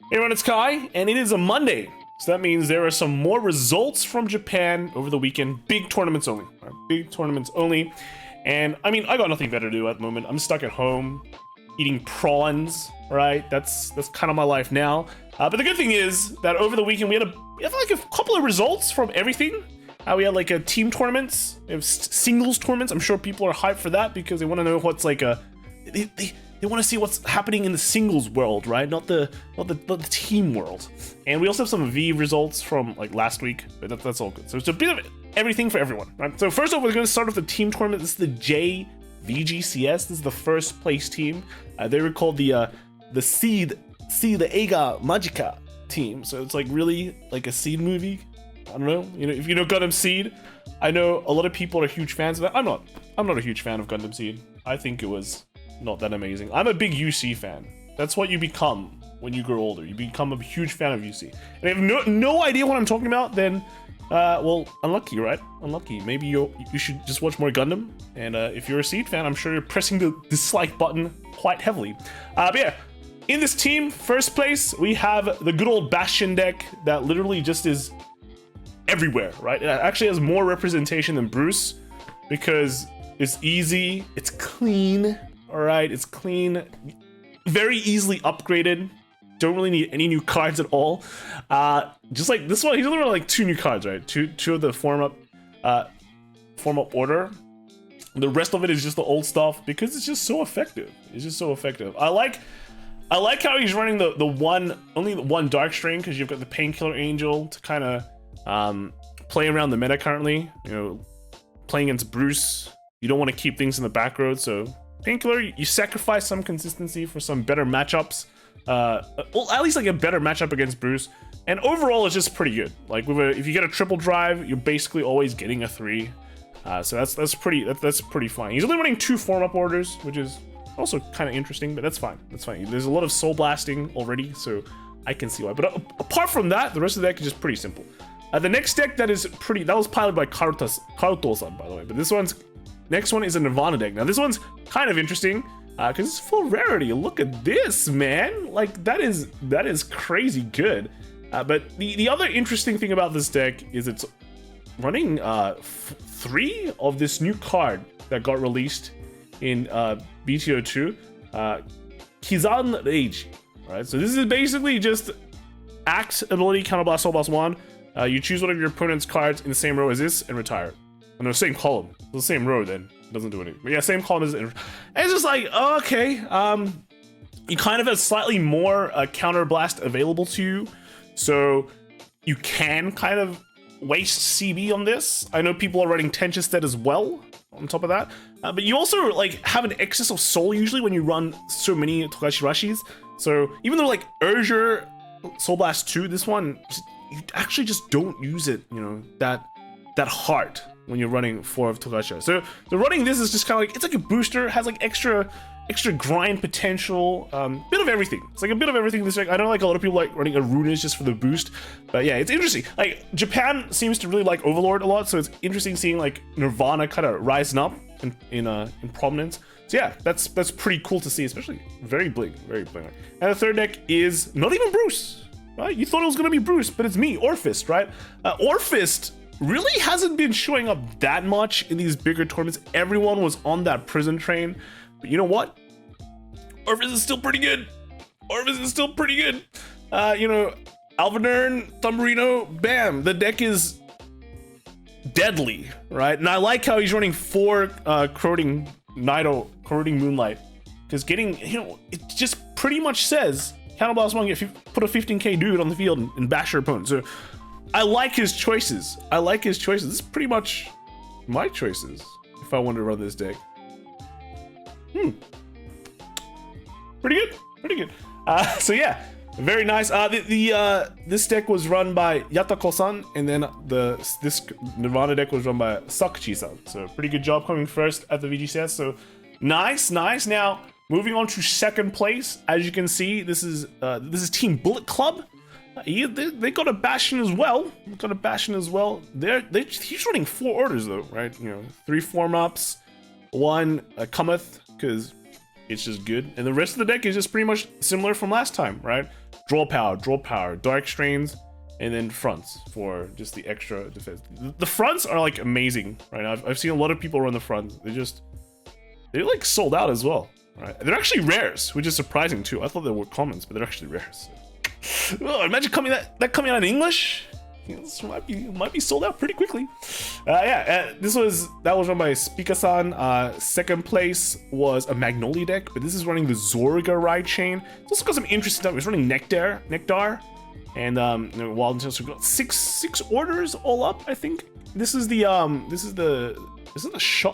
Hey everyone, it's Kai, and it is a Monday. So that means there are some more results from Japan over the weekend. Big tournaments only. Right? Big tournaments only. And I mean, I got nothing better to do at the moment. I'm stuck at home eating prawns, right? That's kind of my life now. But the good thing is that over the weekend we had like a couple of results from everything. We had like a team tournaments, we have singles tournaments. I'm sure people are hyped for that because they want to know what's like a they want to see what's happening in the singles world, right? Not the team world. And we also have some V results from like last week, but that's all good. So it's a bit of everything for everyone, right? So first off, we're going to start with the team tournament. This is the VGCS. This is the first place team. They were called the Seed the Eiga Magica team. So it's like really like a Seed movie. I don't know. You know, if you know Gundam Seed, I know a lot of people are huge fans of that. I'm not a huge fan of Gundam Seed. I think it was not that amazing. I'm a big UC fan. That's what you become when you grow older. You become a huge fan of UC. And if you have no idea what I'm talking about, then well, unlucky, right? Unlucky. Maybe you should just watch more Gundam. And if you're a Seed fan, I'm sure you're pressing the dislike button quite heavily. But yeah, in this team, first place, we have the good old Bastion deck that literally just is everywhere, right? It actually has more representation than Bruce because it's easy, it's clean, all right? It's clean, very easily upgraded. Don't really need any new cards at all. Just like this one, he's only like 2 new cards, right? Two of the form up order. The rest of it is just the old stuff because it's just so effective. It's just so effective. I like how he's running only the one Dark Strain because you've got the Painkiller Angel to kind of play around the meta currently. You know, playing against Bruce, you don't want to keep things in the back road, so Painkiller, you sacrifice some consistency for some better matchups. Well, at least like a better matchup against Bruce, and overall it's just pretty good. Like if you get a triple drive, you're basically always getting a 3. So that's pretty fine. He's only running 2 form up orders, which is also kind of interesting, but that's fine. That's fine. There's a lot of soul blasting already, so I can see why. But apart from that, the rest of the deck is just pretty simple. The next deck that was piloted by Karuto-san, by the way. But next one is a Nirvana deck. Now this one's kind of interesting because it's full rarity. Look at this, man! Like that is crazy good. But the other interesting thing about this deck is it's running 3 of this new card that got released in BTO2, Kizan Rage. Right, so this is basically just Axe ability, Counterblast, Soul Blast 1. You choose one of your opponent's cards in the same row as this and retire it. And the same column. It's the same row then. It doesn't do anything. But yeah, same column as it. And it's just like, oh, okay. You kind of have slightly more Counterblast available to you. So you can kind of waste CB on this. I know people are running Tenchestet as well on top of that. But you also like have an excess of soul usually when you run so many Togashi Rashis. So even though like Urger Soul Blast 2, this one, you actually just don't use it, you know, that hard when you're running 4 of Togashi. So running this is just kind of like, it's like a booster, has like extra grind potential, bit of everything. It's like a bit of everything in this deck. I know like a lot of people like running Arunas just for the boost, but yeah, it's interesting. Like Japan seems to really like Overlord a lot, so it's interesting seeing like Nirvana kind of rising up in prominence. So yeah, that's pretty cool to see, especially very bling. And the third deck is not even Bruce, right? You thought it was gonna be Bruce, but it's me, Orphist, right? Orphist really hasn't been showing up that much in these bigger tournaments. Everyone was on that prison train, but you know what? Orphist is still pretty good. You know, Alvinern, Thumberino, bam, the deck is deadly, right? And I like how he's running 4 corroding Moonlight, because getting, you know, it just pretty much says Counterblast 1, if you put a 15k dude on the field and bash your opponent. So I like his choices. This is pretty much my choices if I wanted to run this deck. Pretty good. So yeah, very nice. This deck was run by Yatako-san, and then this Nirvana deck was run by Sakuchi-san. So pretty good job coming first at the VGCS. So nice. Now moving on to second place. As you can see, this is Team Bullet Club. They got a Bastion as well. He's running 4 orders though, right? You know, 3 form ups, 1 cometh, because it's just good. And the rest of the deck is just pretty much similar from last time, right? Draw power, dark strains, and then fronts for just the extra defense. The fronts are like amazing, right? I've seen a lot of people run the fronts. They're like sold out as well, right? They're actually rares, which is surprising too. I thought they were commons, but they're actually rares. Oh, imagine coming out in English. This might be sold out pretty quickly. That was run by Speaker-san. Second place was a Magnolia deck, but this is running the Zorga ride chain. It's also got some interesting stuff. It's running Nectar, and Wild Intense. We've got six orders all up. I think this is the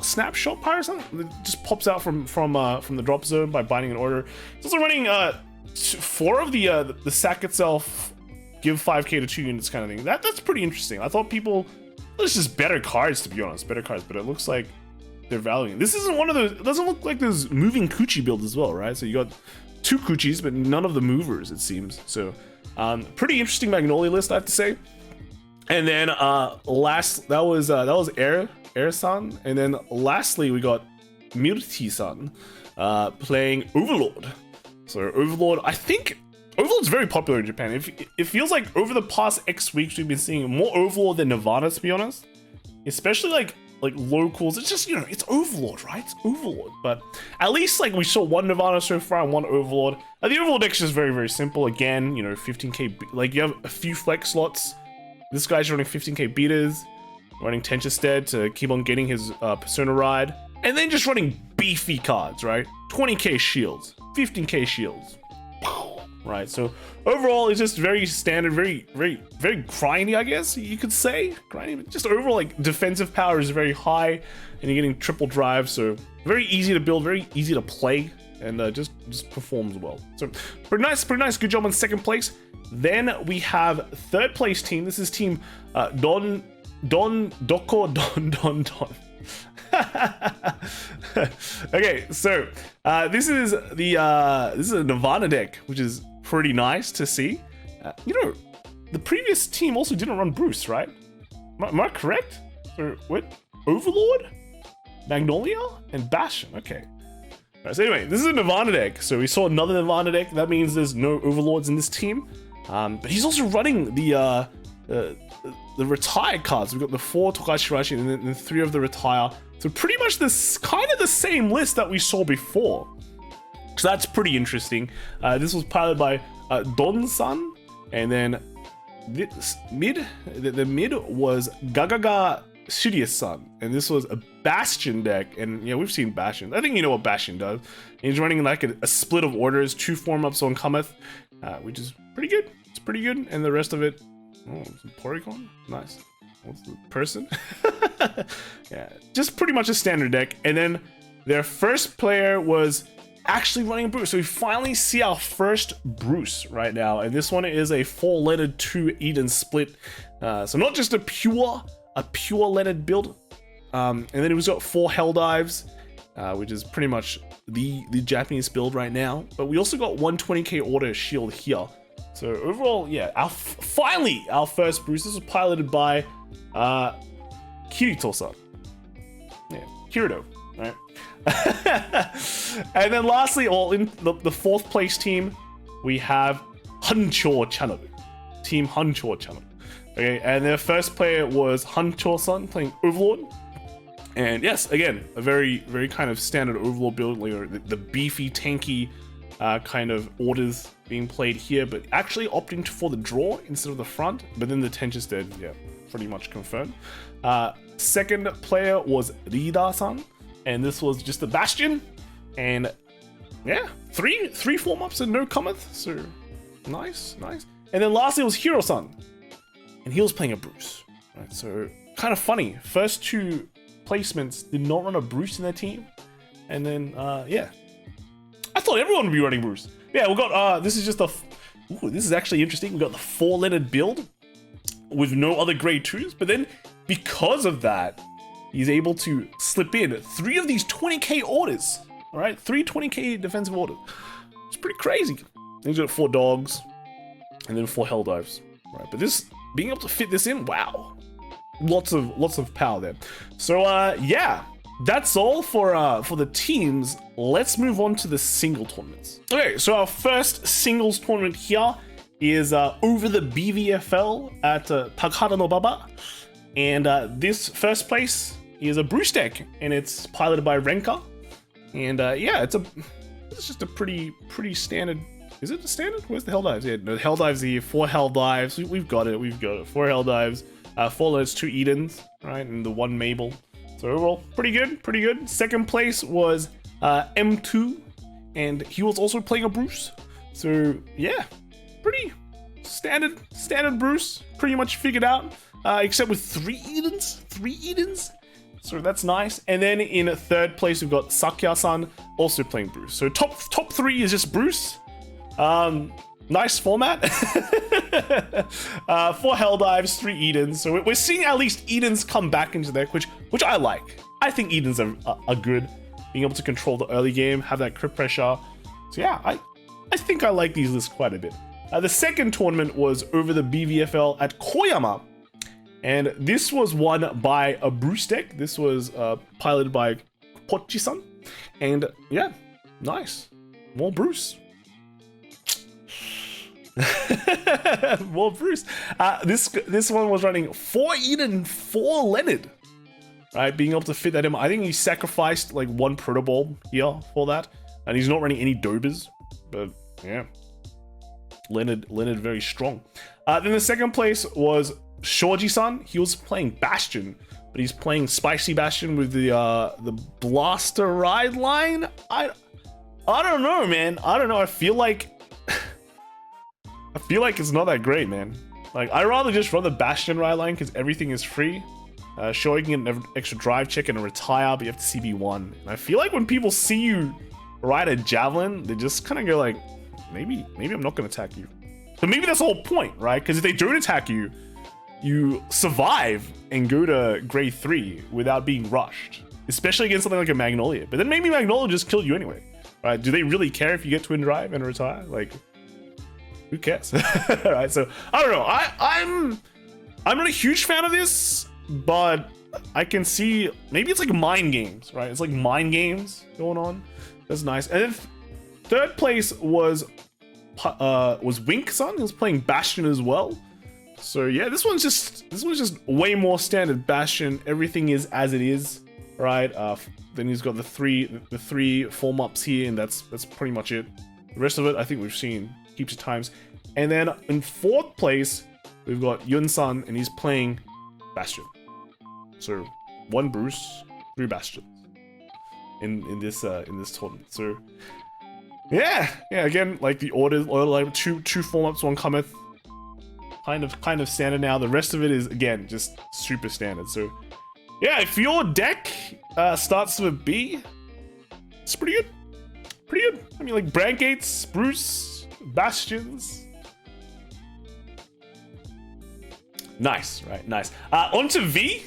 snapshot power or something. It just pops out from the drop zone by binding an order. It's also running 4 of the sack itself. Give 5k to 2 units kind of thing. That's pretty interesting. I thought it's just better cards, to be honest. Better cards, but it looks like they're valuing. This isn't one of those, it doesn't look like those moving Coochie builds as well, right? So you got 2 Coochies, but none of the movers, it seems. So, pretty interesting Magnolia list, I have to say. And then, that was Air-san. And then lastly, we got Mirti-san, playing Overlord. So Overlord, I think Overlord's very popular in Japan. It feels like over the past X weeks we've been seeing more Overlord than Nirvana, to be honest. Especially like locals. It's just, it's Overlord, right? It's Overlord. But at least like we saw one Nirvana so far and one Overlord. The Overlord deck is just very, very simple. Again, 15k, like you have a few flex slots. This guy's running 15k beaters, running Tenchestead to keep on getting his Persona ride. And then just running beefy cards, right? 20k shields, 15k shields. Right, so overall it's just very standard, very, very, very grindy, I guess you could say. Grindy, just overall like defensive power is very high, and you're getting triple drive, so very easy to build, very easy to play, and just performs well. So pretty nice. Good job on second place. Then we have third place team. This is team Don. Okay, so this is a Nirvana deck, which is pretty nice to see. The previous team also didn't run Bruce, right? Am I correct? Or what? Overlord, Magnolia, and Bastion. Okay. All right, so anyway, this is a Nirvana deck. So we saw another Nirvana deck. That means there's no Overlords in this team. But he's also running the retired cards. We've got the 4 Tokashi Rashi and then 3 of the retire. So pretty much this kind of the same list that we saw before. So that's pretty interesting. This was piloted by Don-san, and then the mid was Gagaga Sirius-san, and this was a Bastion deck. And we've seen Bastion. I think you know what Bastion does. He's running like a split of orders, 2 form-ups on Cometh, which is pretty good. It's pretty good, and the rest of it, some Porygon, nice. What's the person? Yeah, just pretty much a standard deck. And then their first player was actually running Bruce. So we finally see our first Bruce right now. And this one is a 4-lettered 2 Eden split. So not just a pure lettered build. And then we've got 4 Helldives, which is pretty much the Japanese build right now. But we also got 120k order shield here. So overall, yeah, finally our first Bruce. This was piloted by Kirito-san. Yeah, Kirito, right? And then lastly, all in the fourth place team, we have Hancho Channel. Team Hancho Channel. Okay, and their first player was Hancho-san playing Overlord. And yes, again, a very, very kind of standard Overlord build, like the beefy, tanky kind of orders being played here, but actually opting for the draw instead of the front. But then the Tenchestead, yeah, pretty much confirmed. Second player was Rida-san, and this was just a Bastion. And yeah, three form-ups and no cometh, so nice. And then lastly was Hiro-san, and he was playing a Bruce. Right, so kind of funny. First 2 placements did not run a Bruce in their team, and then yeah, I thought everyone would be running Bruce. Yeah, we got this is just this is actually interesting. We got the 4-lettered build with no other grade 2s, but then because of that, he's able to slip in 3 of these 20k orders. All right, 3 20k defensive orders. It's pretty crazy. He's got 4 dogs, and then 4 Helldives. Right, but this being able to fit this in, wow, lots of power there. So yeah, that's all for the teams. Let's move on to the single tournaments. Okay, so our first singles tournament here is over the BVFL at Takahata no Baba. And this first place is a Bruce deck, and it's piloted by Renka. And yeah, it's just a pretty standard. Is it a standard? Where's the hell dives? Yeah, no, the hell dives here. 4 hell dives. We've got it. 4 hell dives. 4 leads, 2 Edens, right, and the 1 Mabel. So overall, pretty good. Second place was M2, and he was also playing a Bruce. So yeah, pretty standard Bruce. Pretty much figured out, except with 3 Edens. So that's nice. And then in third place, we've got Sakya-san also playing Bruce. So top 3 is just Bruce. Nice format. 4 hell dives, 3 Edens. So we're seeing at least Edens come back into the deck, which I like. I think Edens are good. Being able to control the early game, have that crit pressure. So yeah, I think I like these lists quite a bit. The second tournament was over the BVFL at Koyama. And this was won by a Bruce deck. This was piloted by Pochi-san. And yeah, nice. More Bruce. More Bruce. This one was running 4 Eden, 4 Leonard. Right, being able to fit that in. I think he sacrificed like 1 Proto Ball here for that. And he's not running any Dobers. But yeah. Leonard very strong. Then the second place was Shoji-san. He was playing Bastion, but he's playing Spicy Bastion with the Blaster Ride line. I don't know, man. I don't know. I feel like it's not that great, man. Like, I'd rather just run the Bastion Ride line because everything is free. Sure, you can get an extra drive check and a retire, but you have to CB1. And I feel like when people see you ride a Javelin, they just kind of go like, maybe I'm not going to attack you. But maybe that's the whole point, right? Because if they don't attack you, you survive and go to grade 3 without being rushed. Especially against something like a Magnolia. But then maybe Magnolia just killed you anyway, right? Do they really care if you get Twin Drive and retire? Like, who cares? Right, so I don't know. I'm not a huge fan of this, but I can see maybe it's like mind games, right? It's like mind games going on. That's nice. And then third place was Wink-san. He was playing Bastion as well. So yeah, this one's just way more standard Bastion. Everything is as it is, right? Then he's got the three form ups here, and that's pretty much it. The rest of it, I think we've seen heaps of times. And then in fourth place, we've got Yun-san, and he's playing Bastion. So 1 Bruce, 3 Bastions in this tournament. So yeah, again, like the order like two form ups, 1 cometh. Kind of standard now. The rest of it is again just super standard. So yeah, if your deck starts with B, it's pretty good. I mean, like Brand Gates, Bruce, Bastions. Nice, right? Nice. Onto V.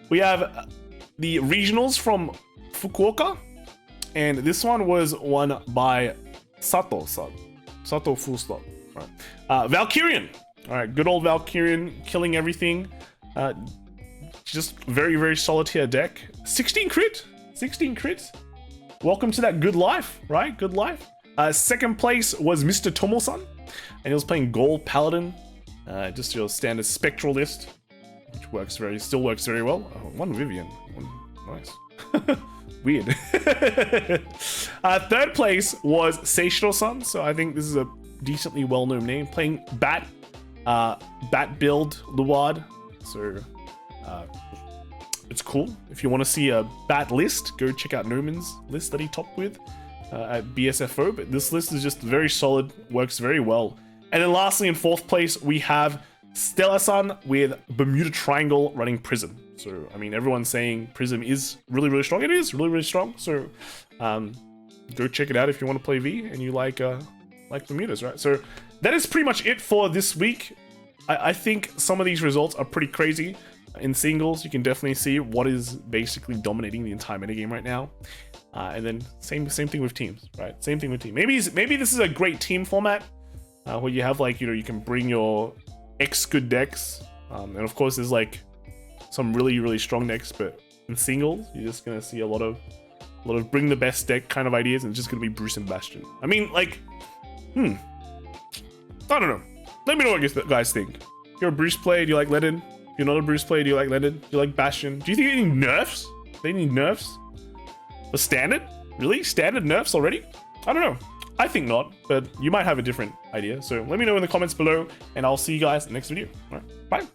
We have the regionals from Fukuoka, and this one was won by Sato-san. Sato full stop. Right. Valkyrian. All right, good old Valkyrian killing everything. Just very, very solid tier deck. 16 crit. Welcome to that good life, right? Good life. Second place was Mr. Tomo-san, and he was playing Gold Paladin. Just your standard spectral list, which still works very well. 1 Vivian. Nice. Weird. Third place was Seishiro-san. So I think this is a decently well-known name, playing Bat build Luad. So it's cool. If you want to see a Bat list, go check out Noman's list that he topped with at BSFO. But this list is just very solid, works very well. And then lastly, in fourth place, we have Stella-san with Bermuda Triangle running Prism. So I mean, everyone's saying Prism is really, really strong. It is really, really strong. So go check it out if you want to play V and you like Bermudas, right? So that is pretty much it for this week. I think some of these results are pretty crazy. In singles, you can definitely see what is basically dominating the entire metagame right now. And then same thing with teams, right? Same thing with team. Maybe this is a great team format where you have like, you can bring your X good decks. And of course, there's like some really, really strong decks, but In singles, you're just gonna see a lot of bring the best deck kind of ideas, and it's just gonna be Bruce and Bastion. I mean, like, I don't know. Let me know what you guys think. If you're a Bruce player, do you like Lennon? If you're not a Bruce player, do you like Lennon? Do you like Bastion? Do you think they need nerfs? They need nerfs? For standard? Really? Standard nerfs already? I don't know. I think not, but you might have a different idea. So let me know in the comments below, and I'll see you guys in the next video. All right, bye.